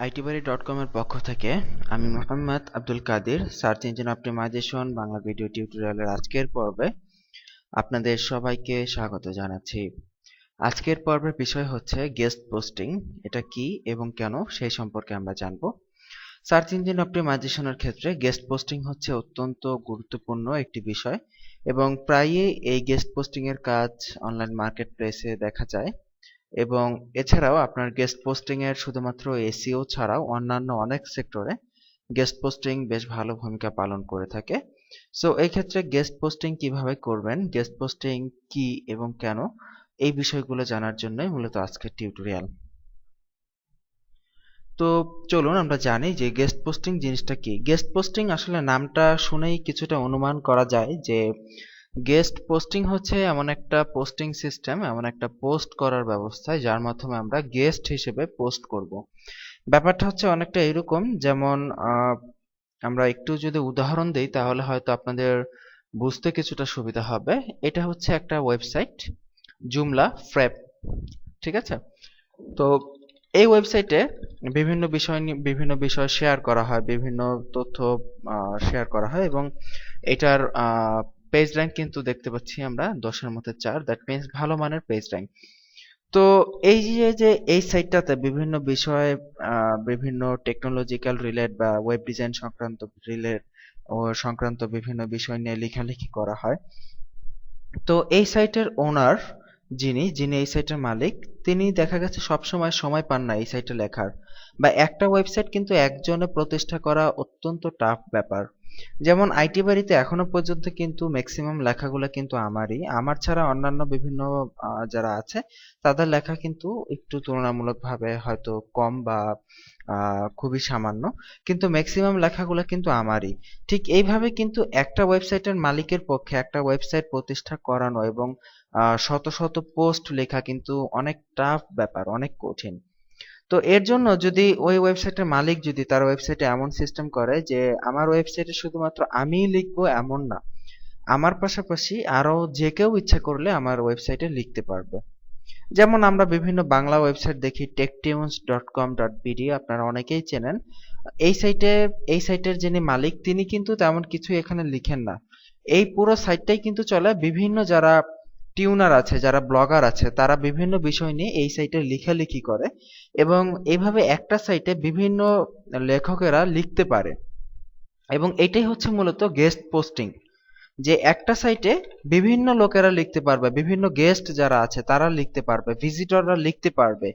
itbari.com এর পক্ষ থেকে আমি Mohammad Abdul Kadir search engine optimization Bangla video টিউটোরিয়ালের আজকের পর্বে আপনাদের সবাইকে স্বাগত জানাচ্ছি। আজকের পর্বের বিষয় হচ্ছে গেস্ট পোস্টিং। এটা কি এবং কেন সেই সম্পর্কে আমরা জানব। সার্চ ইঞ্জিন অপটিমাইজেশনের ক্ষেত্রে গেস্ট পোস্টিং হচ্ছে অত্যন্ত গুরুত্বপূর্ণ একটি বিষয় এবং প্রায়ই এই গেস্ট পোস্টিং এর কাজ অনলাইন মার্কেট প্লেসে দেখা যায়। এবং এছাড়াও আপনার গেস্ট পোস্টিং এর শুধুমাত্র এসইও ছাড়াও অন্যান্য অনেক সেক্টরে গেস্ট পোস্টিং বেশ ভালো ভূমিকা পালন করে থাকে। সো এই ক্ষেত্রে গেস্ট পোস্টিং কিভাবে করবেন, গেস্ট পোস্টিং কি এবং কেন, এই বিষয়গুলো জানার জন্যই মূলত আজকের টিউটোরিয়াল। তো চলুন আমরা জানি যে গেস্ট পোস্টিং জিনিসটা কি। গেস্ট পোস্টিং আসলে নামটা শুনেই কিছুটা অনুমান করা যায় যে গেস্ট পোস্টিং হচ্ছে এমন একটা পোস্টিং সিস্টেম, এমন একটা পোস্ট করার ব্যবস্থা যার মাধ্যমে আমরা গেস্ট হিসেবে পোস্ট করব। ব্যাপারটা হচ্ছে অনেকটা এরকম, যেমন আমরা একটু যদি উদাহরণ দিই তাহলে হয়তো আপনাদের বুঝতে কিছুটা সুবিধা হবে। এটা হচ্ছে একটা ওয়েবসাইট, জুমলা ফ্রেপ, ঠিক আছে? তো এই ওয়েবসাইটে বিভিন্ন বিষয় শেয়ার করা হয়, বিভিন্ন তথ্য শেয়ার করা হয় এবং এটার পেজ র্যাঙ্ক কিন্তু দেখতে পাচ্ছি আমরা 10-এর মধ্যে 4, দ্যাট মিন্স ভালো মানের পেজ র্যাঙ্ক। তো এই যে এই সাইটটাতে বিভিন্ন বিষয়ে বিভিন্ন টেকনোলজিক্যাল রিলেট বা ওয়েব ডিজাইন সংক্রান্ত বিভিন্ন বিষয় নিয়ে লেখালেখি করা হয়। তো এই সাইটের ওনার যিনি এই সাইটের মালিক, তিনি দেখা গেছে সবসময় সময় পান না এই সাইটে লেখার, বা একটা ওয়েবসাইট কিন্তু একজনে প্রতিষ্ঠা করা অত্যন্ত টাফ ব্যাপার। যেমন আইটি বাড়িতে এখনো পর্যন্ত কিন্তু ম্যাক্সিমাম লেখাগুলো কিন্তু আমার ছাড়া অন্যান্য বিভিন্ন যারা আছে তাদের লেখা কিন্তু একটু তুলনামূলকভাবে হয়তো কম বা খুবই সামান্য, কিন্তু ম্যাক্সিমাম লেখাগুলো কিন্তু আমারই। ঠিক এইভাবে কিন্তু একটা ওয়েবসাইটের মালিকের পক্ষে একটা ওয়েবসাইট প্রতিষ্ঠা করানো এবং শত শত পোস্ট লেখা কিন্তু অনেক টাফ ব্যাপার, অনেক কঠিন। তো এর জন্য যদি ওই ওয়েবসাইটের মালিক যদি তার ওয়েবসাইটে এমন সিস্টেম করে যে আমার ওয়েবসাইটে শুধুমাত্র আমিই লিখবো এমন না, আমার পাশাপাশি আরো যে কেউ ইচ্ছা করলে আমার ওয়েবসাইটে লিখতে পারবে। যেমন আমরা বিভিন্ন বাংলা ওয়েবসাইট দেখি, techtunes.com.bd, আপনারা অনেকেই চেনেন। এই সাইটের যিনি মালিক তিনি কিন্তু তেমন কিছু এখানে লিখেন না। এই পুরো সাইটটাই কিন্তু চলে বিভিন্ন যারা টিউনার আছে, যারা ব্লগার আছে, তারা বিভিন্ন বিষয় নিয়ে এই সাইটে লেখালেখি করে এবং এইভাবে একটা সাইটে বিভিন্ন লেখকেরা লিখতে পারে। এবং এটাই হচ্ছে মূলত গেস্ট পোস্টিং, যে একটা সাইটে বিভিন্ন লোকেরা লিখতে পারবে, বিভিন্ন গেস্ট যারা আছে তারা লিখতে পারবে, ভিজিটররা লিখতে পারবে।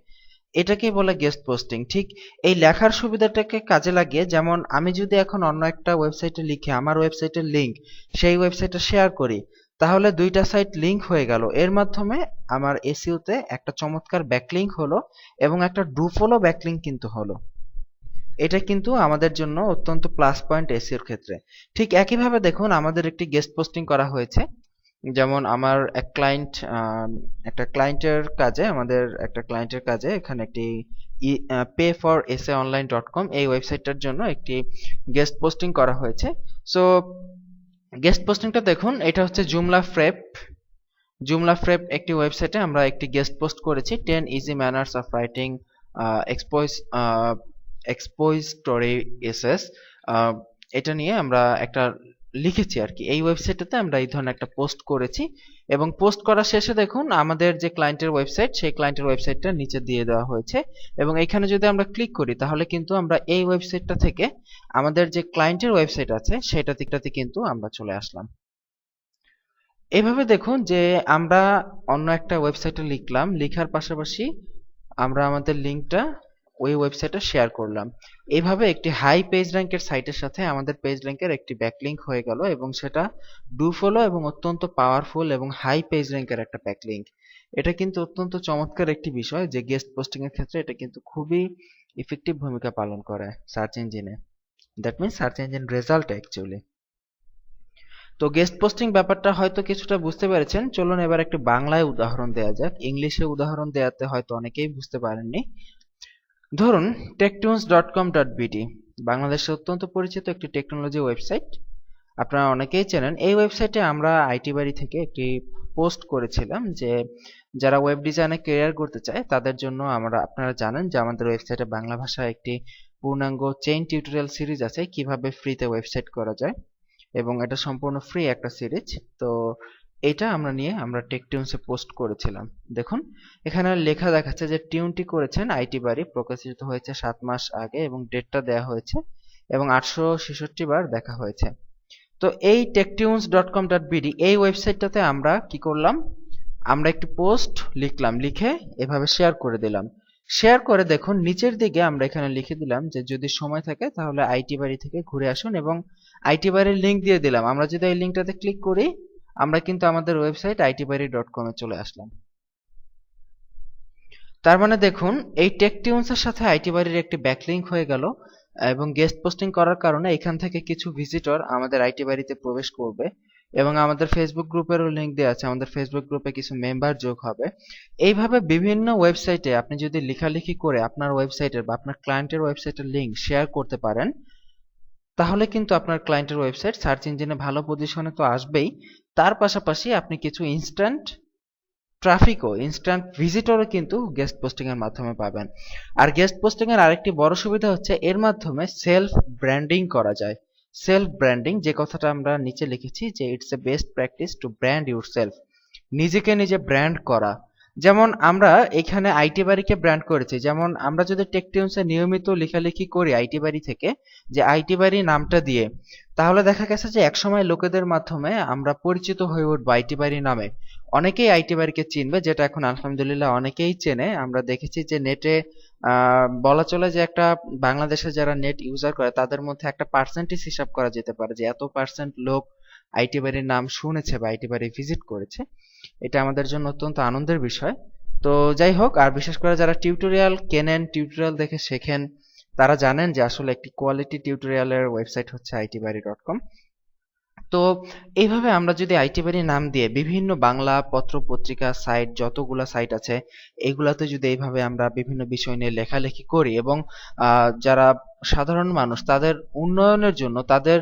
এটাকেই বলে গেস্ট পোস্টিং। ঠিক এই লেখার সুবিধাটাকে কাজে লাগিয়ে, যেমন আমি যদি এখন অন্য একটা ওয়েবসাইটে লিখে আমার ওয়েবসাইটের লিংক সেই ওয়েবসাইটে শেয়ার করি, তাহলে দুইটা সাইট লিংক হয়ে গেল। এর মাধ্যমে আমার এসইওতে একটা চমৎকার ব্যাকলিংক হলো এবং একটা ডুফলো ব্যাকলিংক কিন্তু হলো। এটা কিন্তু আমাদের জন্য অত্যন্ত প্লাস পয়েন্ট এসইওর ক্ষেত্রে। ঠিক একইভাবে দেখুন আমাদের একটি গেস্ট পোস্টিং করা হয়েছে। যেমন আমার একটা ক্লায়েন্টের কাজে এখানে একটি pay4essayonline.com এই ওয়েবসাইটটার জন্য একটি গেস্ট পোস্টিং করা হয়েছে। সো গেস্ট পোস্টিংটা দেখুন, এটা হচ্ছে জুমলা ফ্রেপ একটি ওয়েবসাইটে আমরা একটি গেস্ট পোস্ট করেছি, 10 easy manners of writing expository essays. এটা নিয়ে আমরা একটা লিখেছি আর কি। এই ওয়েবসাইটটাতে আমরা এই ধরনের একটা পোস্ট করেছি এবং পোস্ট করার শেষে দেখুন আমাদের যে ক্লায়েন্টের ওয়েবসাইট, সেই ক্লায়েন্টের ওয়েবসাইটটা নিচে দিয়ে দেওয়া হয়েছে এবং এখানে যদি আমরা ক্লিক করি তাহলে কিন্তু আমরা এই ওয়েবসাইটটা থেকে আমাদের যে ক্লায়েন্টের ওয়েবসাইট আছে সেটাতে কিন্তু আমরা চলে আসলাম। এভাবে দেখুন যে আমরা অন্য একটা ওয়েবসাইটে লিখলাম, লিখার পাশাপাশি আমরা আমাদের লিঙ্কটা ওই ওয়েবসাইটে শেয়ার করলাম। এইভাবে একটি হাই পেজ র্যাঙ্কের সাইটের সাথে আমাদের পেজ র্যাঙ্কের একটি ব্যাকলিঙ্ক হয়ে গেল এবং সেটা ডুফলো এবং অত্যন্ত পাওয়ারফুল এবং হাই পেজ র্যাঙ্কের একটা ব্যাকলিঙ্ক। এটা কিন্তু অত্যন্ত চমৎকার একটি বিষয় যে গেস্ট পোস্টিং এর ক্ষেত্রে এটা কিন্তু খুবই ইফেক্টিভ ভূমিকা পালন করে সার্চ ইঞ্জিনে, that means search engine result actually. তো গেস্ট পোস্টিং ব্যাপারটা হয়তো কিছুটা বুঝতে পেরেছেন। চলুন এবার একটু বাংলায় উদাহরণ দেওয়া যাক। ইংলিশে উদাহরণ দেওয়াতে হয়তো অনেকেই বুঝতে পারেননি। ধরুন techtunes.com.bd বাংলাদেশে অত্যন্ত পরিচিত একটি টেকনোলজি ওয়েবসাইট, আপনারা অনেকেই চেনেন। এই ওয়েবসাইটে আমরা আইটি বাড়ি থেকে একটি পোস্ট করেছিলাম যে যারা ওয়েব ডিজাইনে ক্যারিয়ার করতে চায় তাদের জন্য আপনারা জানেন যে আমাদের ওয়েবসাইটে বাংলা ভাষায় একটি পূর্ণাঙ্গ চেইন টিউটোরিয়াল সিরিজ আছে কিভাবে ফ্রিতে ওয়েবসাইট করা যায়, এবং এটা সম্পূর্ণ ফ্রি একটা সিরিজ। তো এটা আমরা টেকটিউনসে পোস্ট করেছিলাম। দেখুন এখানে লেখা দেখাচ্ছে যে টিউনটি করেছেন আইটি বাড়ি, প্রকাশিত হয়েছে 7 মাস আগে এবং ডেটটা দেওয়া হয়েছে এবং 866 বার দেখা হয়েছে। তো এই techtunes.com.bd এই ওয়েবসাইটটাতে আমরা কি করলাম, আমরা একটি পোস্ট লিখলাম, লিখে এভাবে শেয়ার করে দিলাম। শেয়ার করে দেখুন নিচের দিকে আমরা এখানে লিখে দিলাম যে যদি সময় থাকে তাহলে আইটি বাড়ি থেকে ঘুরে আসুন, এবং আইটি বাড়ির লিঙ্ক দিয়ে দিলাম। আমরা যদি এই লিঙ্কটাতে ক্লিক করি আমরা কিন্তু আমাদের ওয়েবসাইট itbari.com এ চলে আসলাম। তার মানে দেখুন এই টেকটিউনস এর সাথে আইটি বাড়ির একটি ব্যাকলিঙ্ক হয়ে গেল, এবং গেস্ট পোস্টিং করার কারণে এখান থেকে কিছু ভিজিটর আমাদের আইটি বাড়িতে প্রবেশ করবে, এবং আমাদের ফেসবুক গ্রুপেরও লিঙ্ক দেওয়া আছে, আমাদের ফেসবুক গ্রুপে কিছু মেম্বার যোগ হবে। এইভাবে বিভিন্ন ওয়েবসাইটে আপনি যদি লেখালেখি করে আপনার ওয়েবসাইটের বা আপনার ক্লায়েন্টের ওয়েবসাইটের লিঙ্ক শেয়ার করতে পারেন, তাহলে কিন্তু আপনার ক্লায়েন্টের ওয়েবসাইট সার্চ ইঞ্জিনে ভালো পজিশনে তো আসবেই, তার পাশাপাশি আপনি কিছু ইনস্ট্যান্ট ট্রাফিকও, ইনস্ট্যান্ট ভিজিটরও কিন্তু গেস্ট পোস্টিং এর মাধ্যমে পাবেন। আর গেস্ট পোস্টিং এর আরেকটি বড় সুবিধা হচ্ছে এর মাধ্যমে সেলফ ব্র্যান্ডিং করা যায়। সেলফ ব্র্যান্ডিং যে কথাটা আমরা নিচে লিখেছি যে it's a best practice to brand yourself, নিজেকে নিজে ব্র্যান্ড করা। যেমন আমরা এখানে আইটি বাড়িকে ব্র্যান্ড করেছি, যেমন আমরা যদি টেকটিউনসে নিয়মিত লেখালেখি করি আইটি বাড়ি থেকে যে আইটি বাড়ি নামটা দিয়ে, তাহলে দেখা গেছে যে একসময় লোকেদের মাধ্যমে আমরা পরিচিত হয়ে উঠবো আইটি বাড়ি নামে। অনেকেই আইটি বাড়িকে চিনবে, যেটা এখন আলহামদুলিল্লাহ অনেকেই চেনে। আমরা দেখেছি যে নেটে বলা চলে যে একটা বাংলাদেশে যারা নেট ইউজার করে তাদের মধ্যে একটা পার্সেন্টেজ হিসাব করা যেতে পারে যে এত পার্সেন্ট লোক আইটি বাড়ির নাম শুনেছে বা আইটি বাড়ি ভিজিট করেছে। এটা আমাদের জন্য অত্যন্ত আনন্দের বিষয়। তো যাই হোক, আর বিশেষ করে যারা টিউটোরিয়াল কেনেন, টিউটোরিয়াল দেখে শেখেন, তারা জানেন যে আসলে একটি কোয়ালিটি টিউটোরিয়ালের ওয়েবসাইট হচ্ছে itbari.com। তো এইভাবে আমরা যদি আইটি বাড়ি নাম দিয়ে বিভিন্ন বাংলা পত্র পত্রিকা সাইট, যতগুলা সাইট আছে এইগুলাতে যদি এইভাবে আমরা বিভিন্ন বিষয় নিয়ে লেখালেখি করি এবং যারা সাধারণ মানুষ তাদের উন্নয়নের জন্য, তাদের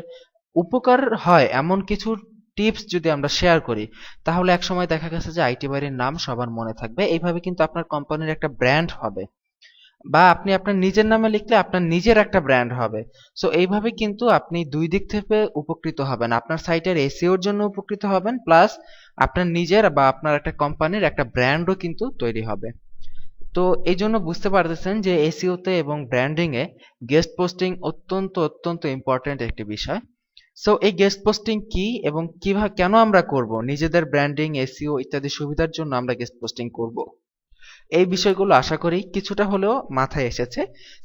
উপকার হয় এমন কিছু টিপস যদি আমরা শেয়ার করি, তাহলে একসময় দেখা গেছে যে আইটি বাড়ির নাম সবার মনে থাকবে। এইভাবে কিন্তু আপনার কোম্পানির একটা ব্র্যান্ড হবে, বা আপনি আপনার নিজের নামে লিখলে আপনার নিজের একটা ব্র্যান্ড হবে। সো এইভাবে কিন্তু আপনি দুই দিক থেকে উপকৃত হবেন, আপনার সাইটের এসইওর জন্য উপকৃত হবেন, প্লাস আপনার নিজের বা আপনার একটা কোম্পানির একটা ব্র্যান্ডও কিন্তু তৈরি হবে। তো এই জন্য বুঝতে পারতেছেন যে এসইওতে এবং ব্র্যান্ডিং এ গেস্ট পোস্টিং অত্যন্ত অত্যন্ত ইম্পর্টেন্ট একটি বিষয়। সো এই গেস্ট পোস্টিং কি এবং কিভাবে কেন আমরা করব, নিজেদের ব্র্যান্ডিং, এসইও ইত্যাদি সুবিধার জন্য আমরা গেস্ট পোস্টিং করব, এই বিষয়গুলো আশা করি কিছুটা হলেও মাথায় এসেছে।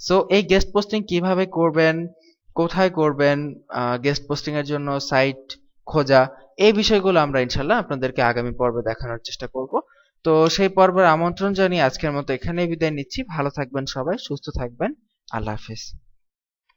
সো এই গেস্ট পোস্টিং কিভাবে করবেন, কোথায় করবেন, গেস্ট পোস্টিং এর জন্য সাইট খোঁজা, এই বিষয়গুলো আমরা ইনশাল্লাহ আপনাদেরকে আগামী পর্বে দেখানোর চেষ্টা করব। তো সেই পর্বের আমন্ত্রণ জানিয়ে আজকের মতো এখানেই বিদায় নিচ্ছি। ভালো থাকবেন সবাই, সুস্থ থাকবেন। আল্লাহ হাফেজ।